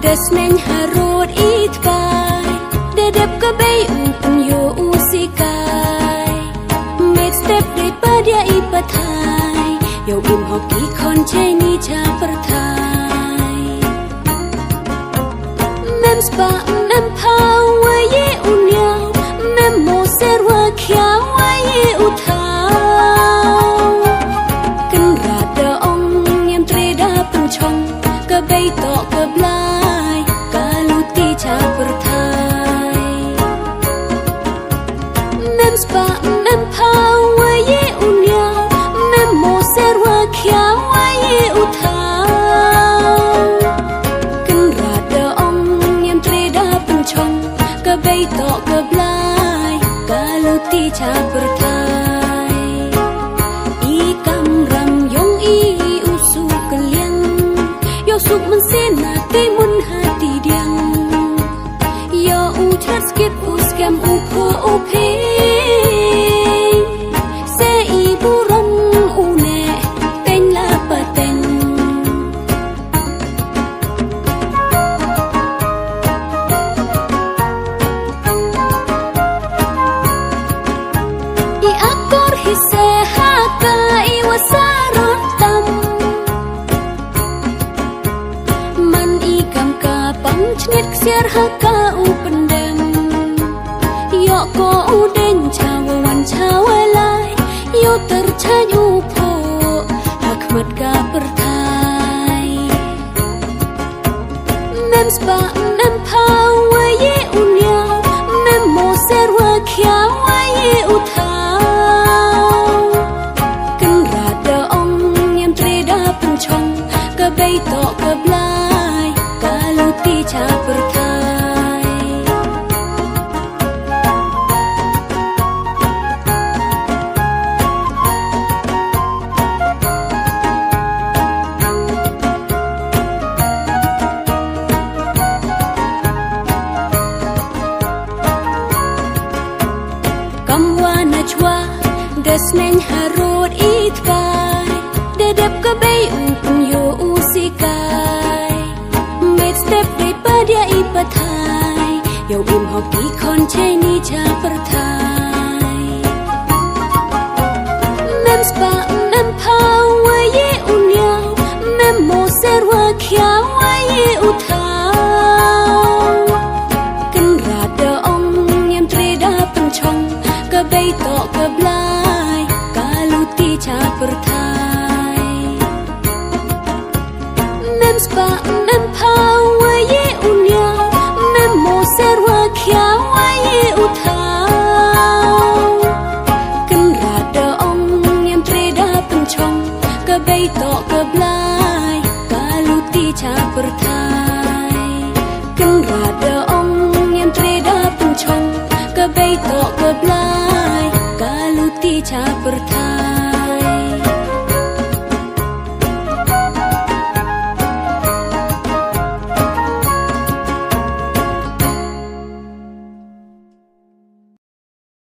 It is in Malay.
Desneng harut itkai dedep ke bay upun yo usikai make step daripada ipatai yo im hoki kon cheni cha pertai mem spa mem power ye unyao mem mo serwa kya wa ye utau kan rada ong yam treda penchong ke bay to ke blai mem spa mem power ye unyao mem mo serwa kya wa ye utau kan rada ong yam treda penchong ke bay to ke blai kalau ti cha pertai I kam ram yong I usu keliang yo suk men sena te mun hati diang yo u chat skip u scam u ko u pe se I buram u ne ten la paten I akor hi se haka I wasarotam man I kam ka pang chnit ksiar haka u pendem yo ko u den chawa wan chawa lai yo terchanyu po hakmat ka pertai mem spa mem power ye unyao mem mo serwa kya wa ye utau kan rada ong yam treda penchong ke bay to ke blai kalau ti cha pertai kamwana chwa desneng harut itkai dedep ke bay upun yo usikai make step daripada ipatai yo im hoki kon cheni cha pertai mem spa mem power ye unyao mem mo serwa kya wa ye utau kan rada ong yam treda penchong ke bay to ke blai kalau ti cha pertai mem spa mem power ye unyao mem mo serwa kya wa ye utau kan rada ong yam treda penchong ke bay to ke blai kalau ti cha pertai kan rada ong yam treda penchong ke bay to ke blai kalau ti cha pertai